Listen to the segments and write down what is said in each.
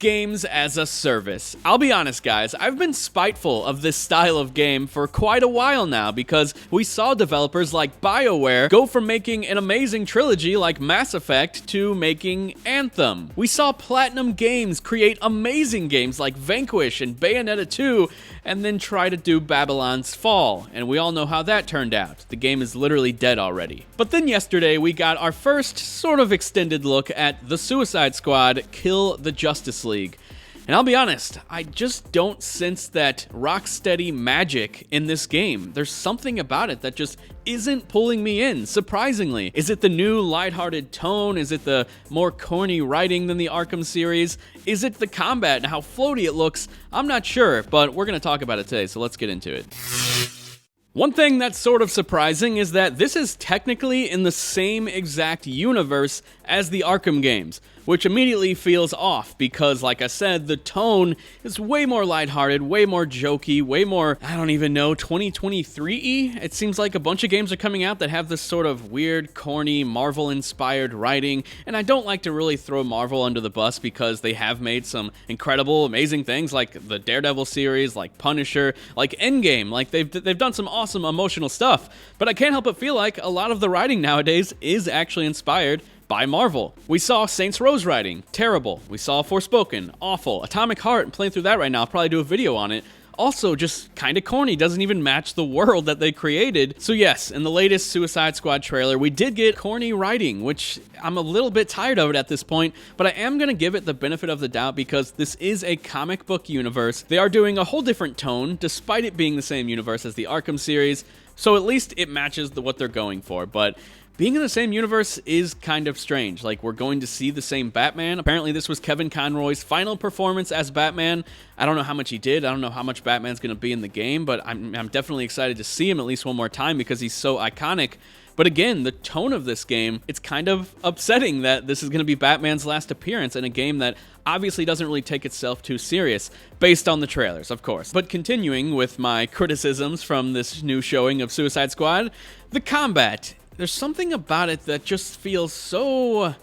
Games as a service. I'll be honest, guys, I've been spiteful of this style of game for quite a while now because we saw developers like BioWare go from making an amazing trilogy like Mass Effect to making Anthem. We saw Platinum Games create amazing games like Vanquish and Bayonetta 2 and then try to do Babylon's Fall, and we all know how that turned out. The game is literally dead already. But then yesterday we got our first sort of extended look at the Suicide Squad Kill the Justice League. And I'll be honest, I just don't sense that Rocksteady magic in this game. There's something about it that just isn't pulling me in, surprisingly. Is it the new lighthearted tone? Is it the more corny writing than the Arkham series? Is it the combat and how floaty it looks? I'm not sure, but we're going to talk about it today, so let's get into it. One thing that's sort of surprising is that this is technically in the same exact universe as the Arkham games, which immediately feels off because, like I said, the tone is way more lighthearted, way more jokey, way more, I don't even know, 2023-y? It seems like a bunch of games are coming out that have this sort of weird, corny, Marvel-inspired writing, and I don't like to really throw Marvel under the bus because they have made some incredible, amazing things like the Daredevil series, like Punisher, like Endgame, like they've done some awesome emotional stuff, but I can't help but feel like a lot of the writing nowadays is actually inspired by Marvel. We saw Saints Row's writing, terrible. We saw Forspoken, awful. Atomic Heart, I'm playing through that right now, I'll probably do a video on it. Also, just kinda corny, doesn't even match the world that they created. So yes, in the latest Suicide Squad trailer, we did get corny writing, which I'm a little bit tired of it at this point, but I am gonna give it the benefit of the doubt because this is a comic book universe. They are doing a whole different tone, despite it being the same universe as the Arkham series, so at least it matches what they're going for, but being in the same universe is kind of strange. Like, we're going to see the same Batman. Apparently, this was Kevin Conroy's final performance as Batman. I don't know how much he did. I don't know how much Batman's going to be in the game, but I'm definitely excited to see him at least one more time because he's so iconic. But again, the tone of this game, it's kind of upsetting that this is going to be Batman's last appearance in a game that obviously doesn't really take itself too serious, based on the trailers, of course. But continuing with my criticisms from this new showing of Suicide Squad, the combat. There's something about it that just feels so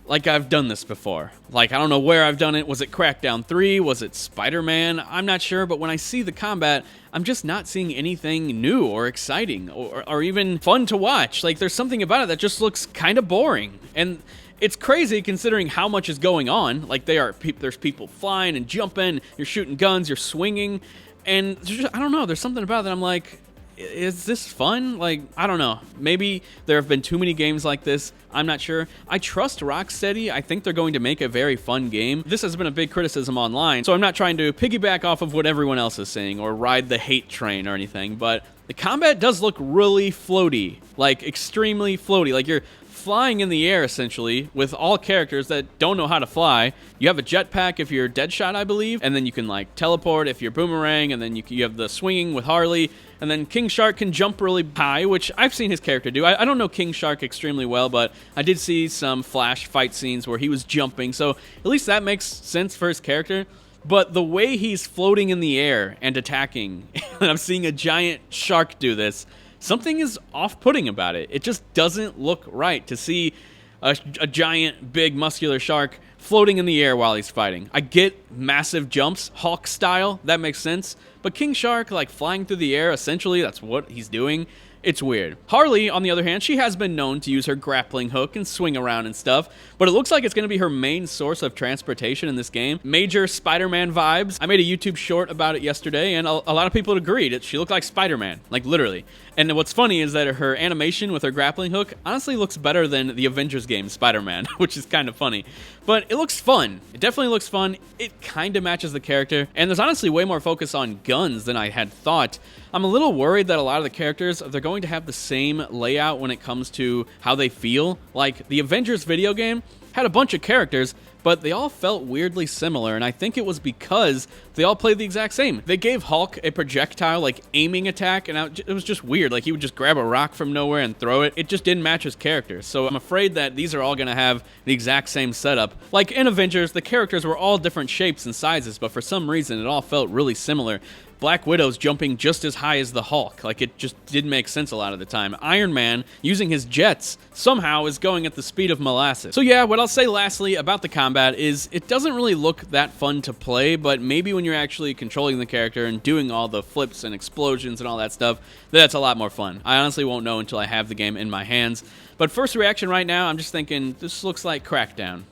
like I've done this before. Like, I don't know where I've done it. Was it Crackdown 3? Was it Spider-Man? I'm not sure, but when I see the combat, I'm just not seeing anything new or exciting or even fun to watch. Like, there's something about it that just looks kind of boring. And it's crazy considering how much is going on. Like, there's people flying and jumping, you're shooting guns, you're swinging, and I don't know, there's something about it that I'm like, is this fun? Like, I don't know. Maybe there have been too many games like this. I'm not sure. I trust Rocksteady. I think they're going to make a very fun game. This has been a big criticism online, so I'm not trying to piggyback off of what everyone else is saying or ride the hate train or anything, but the combat does look really floaty. Like, extremely floaty. Like, you're flying in the air, essentially, with all characters that don't know how to fly. You have a jetpack if you're Deadshot, I believe, and then you can, like, teleport if you're Boomerang, and then you have the swinging with Harley, and then King Shark can jump really high, which I've seen his character do. I don't know King Shark extremely well, but I did see some Flash fight scenes where he was jumping, so at least that makes sense for his character. But the way he's floating in the air and attacking, and I'm seeing a giant shark do this, something is off-putting about it. It just doesn't look right to see a giant, big, muscular shark floating in the air while he's fighting. I get massive jumps, Hawk style, that makes sense. But King Shark, like, flying through the air, essentially, that's what he's doing. It's weird. Harley, on the other hand, she has been known to use her grappling hook and swing around and stuff, but it looks like it's going to be her main source of transportation in this game. Major Spider-Man vibes. I made a YouTube short about it yesterday, and a lot of people agreed. She looked like Spider-Man, like literally. And what's funny is that her animation with her grappling hook honestly looks better than the Avengers game Spider-Man, which is kind of funny. But it looks fun. It definitely looks fun. It kind of matches the character, and there's honestly way more focus on guns than I had thought. I'm a little worried that a lot of the characters, they're going to have the same layout when it comes to how they feel. Like, the Avengers video game had a bunch of characters, but they all felt weirdly similar, and I think it was because they all played the exact same. They gave Hulk a projectile, like, aiming attack, and it was just weird. Like, he would just grab a rock from nowhere and throw it. It just didn't match his character, so I'm afraid that these are all going to have the exact same setup. Like, in Avengers, the characters were all different shapes and sizes, but for some reason, it all felt really similar. Black Widow's jumping just as high as the Hulk. Like, it just didn't make sense a lot of the time. Iron Man, using his jets, somehow is going at the speed of molasses. So yeah, what I'll say lastly about the combat is it doesn't really look that fun to play, but maybe when you're actually controlling the character and doing all the flips and explosions and all that stuff, that's a lot more fun. I honestly won't know until I have the game in my hands. But first reaction right now, I'm just thinking, this looks like Crackdown.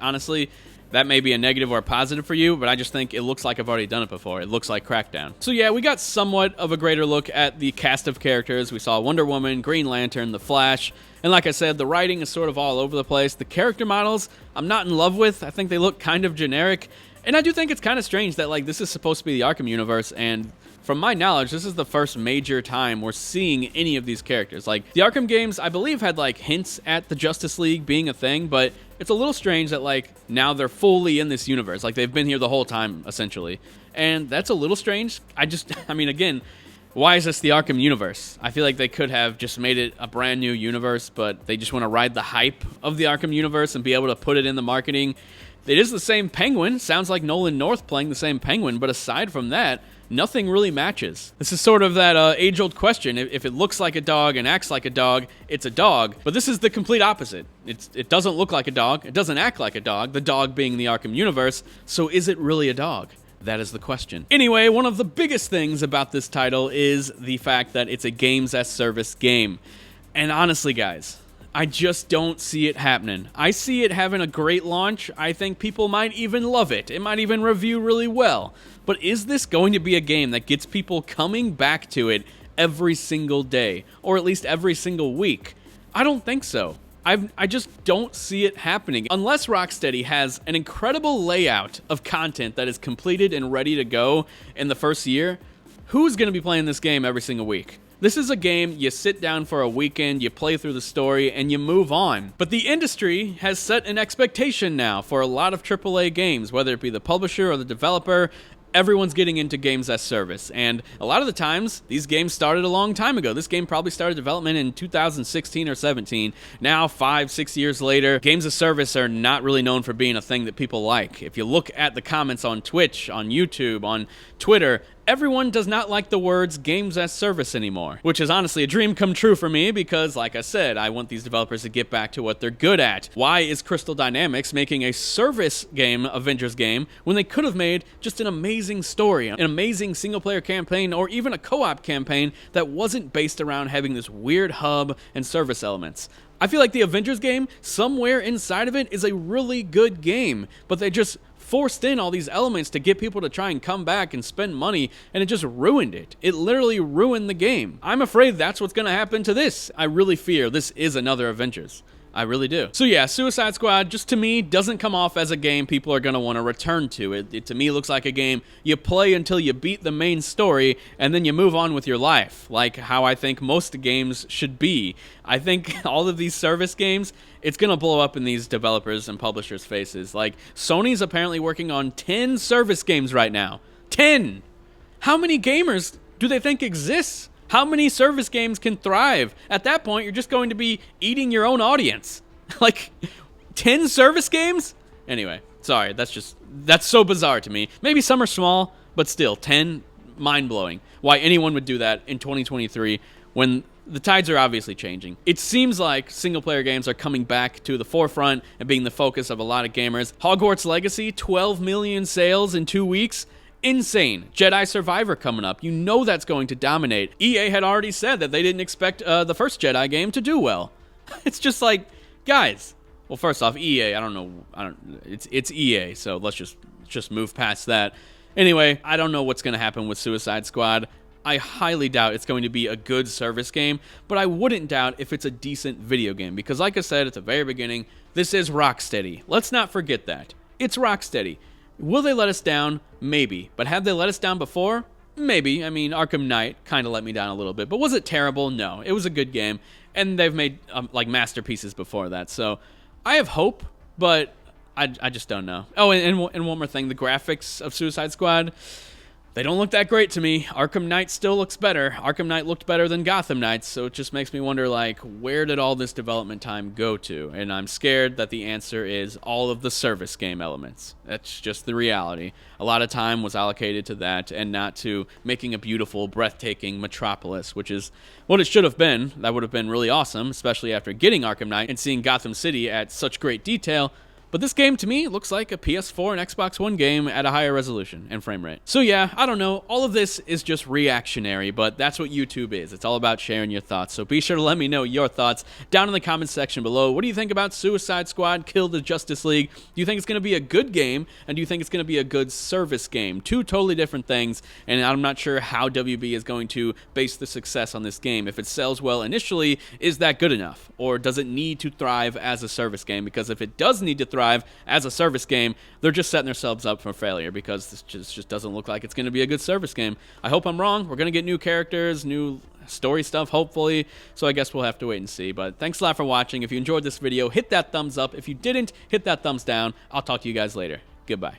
Honestly, that may be a negative or a positive for you, but I just think it looks like I've already done it before. It looks like Crackdown. So yeah, we got somewhat of a greater look at the cast of characters. We saw Wonder Woman, Green Lantern, The Flash, and like I said, the writing is sort of all over the place. The character models, I'm not in love with. I think they look kind of generic, and I do think it's kind of strange that, like, this is supposed to be the Arkham universe, and from my knowledge, this is the first major time we're seeing any of these characters. Like, the Arkham games, I believe, had, like, hints at the Justice League being a thing, but it's a little strange that, like, now they're fully in this universe. Like, they've been here the whole time, essentially. And that's a little strange. I mean, again, why is this the Arkham universe? I feel like they could have just made it a brand new universe, but they just want to ride the hype of the Arkham universe and be able to put it in the marketing. It is the same Penguin. Sounds like Nolan North playing the same Penguin, but aside from that, nothing really matches. This is sort of that age-old question. If it looks like a dog and acts like a dog, it's a dog. But this is the complete opposite. It doesn't look like a dog. It doesn't act like a dog, the dog being the Arkham universe. So is it really a dog? That is the question. Anyway, one of the biggest things about this title is the fact that it's a games-as-service game. And honestly, guys, I just don't see it happening. I see it having a great launch. I think people might even love it. It might even review really well. But is this going to be a game that gets people coming back to it every single day, or at least every single week? I don't think so. I just don't see it happening. Unless Rocksteady has an incredible layout of content that is completed and ready to go in the first year, who's going to be playing this game every single week? This is a game you sit down for a weekend, you play through the story, and you move on. But the industry has set an expectation now for a lot of AAA games, whether it be the publisher or the developer. Everyone's getting into games as service, and a lot of the times, these games started a long time ago. This game probably started development in 2016 or 17. Now, 5-6 years later, games as service are not really known for being a thing that people like. If you look at the comments on Twitch, on YouTube, on Twitter, everyone does not like the words games as service anymore, which is honestly a dream come true for me because, like I said, I want these developers to get back to what they're good at. Why is Crystal Dynamics making a service game, Avengers game, when they could have made just an amazing story, an amazing single-player campaign, or even a co-op campaign that wasn't based around having this weird hub and service elements? I feel like the Avengers game, somewhere inside of it, is a really good game, but they just forced in all these elements to get people to try and come back and spend money, and it just ruined it. It literally ruined the game. I'm afraid that's what's going to happen to this. I really fear this is another Avengers. I really do. So yeah, Suicide Squad, just to me, doesn't come off as a game people are going to want to return to. It to me looks like a game you play until you beat the main story, and then you move on with your life, like how I think most games should be. I think all of these service games, it's going to blow up in these developers and publishers' faces. Like, Sony's apparently working on 10 service games right now. 10! How many gamers do they think exists? How many service games can thrive? At that point, you're just going to be eating your own audience. Like, 10 service games? Anyway, sorry, that's so bizarre to me. Maybe some are small, but still, 10, mind-blowing. Why anyone would do that in 2023 when the tides are obviously changing. It seems like single-player games are coming back to the forefront and being the focus of a lot of gamers. Hogwarts Legacy, 12 million sales in 2 weeks. Insane. Jedi Survivor coming up. You know that's going to dominate. EA had already said that they didn't expect the first Jedi game to do well. It's just like, guys. Well, first off, EA, I don't know. It's EA, so let's just move past that. Anyway, I don't know what's going to happen with Suicide Squad. I highly doubt it's going to be a good service game, but I wouldn't doubt if it's a decent video game, because like I said at the very beginning, this is Rocksteady. Let's not forget that. It's Rocksteady. Will they let us down? Maybe. But have they let us down before? Maybe. I mean, Arkham Knight kind of let me down a little bit. But was it terrible? No. It was a good game. And they've made, like, masterpieces before that. So I have hope, but I just don't know. Oh, and one more thing. The graphics of Suicide Squad, they don't look that great to me. Arkham Knight still looks better. Arkham Knight looked better than Gotham Knights, so it just makes me wonder, like, where did all this development time go to? And I'm scared that the answer is all of the service game elements. That's just the reality. A lot of time was allocated to that and not to making a beautiful, breathtaking metropolis, which is what it should have been. That would have been really awesome, especially after getting Arkham Knight and seeing Gotham City at such great detail. But this game, to me, looks like a PS4 and Xbox One game at a higher resolution and frame rate. So yeah, I don't know. All of this is just reactionary, but that's what YouTube is. It's all about sharing your thoughts. So be sure to let me know your thoughts down in the comments section below. What do you think about Suicide Squad Kill the Justice League? Do you think it's going to be a good game? And do you think it's going to be a good service game? Two totally different things, and I'm not sure how WB is going to base the success on this game. If it sells well initially, is that good enough? Or does it need to thrive as a service game? Because if it does need to thrive as a service game, they're just setting themselves up for failure, because this just doesn't look like it's going to be a good service game. I hope I'm wrong. We're going to get new characters, new story stuff, hopefully, so I guess we'll have to wait and see. But thanks a lot for watching. If you enjoyed this video, hit that thumbs up. If you didn't, hit that thumbs down. I'll talk to you guys later. Goodbye.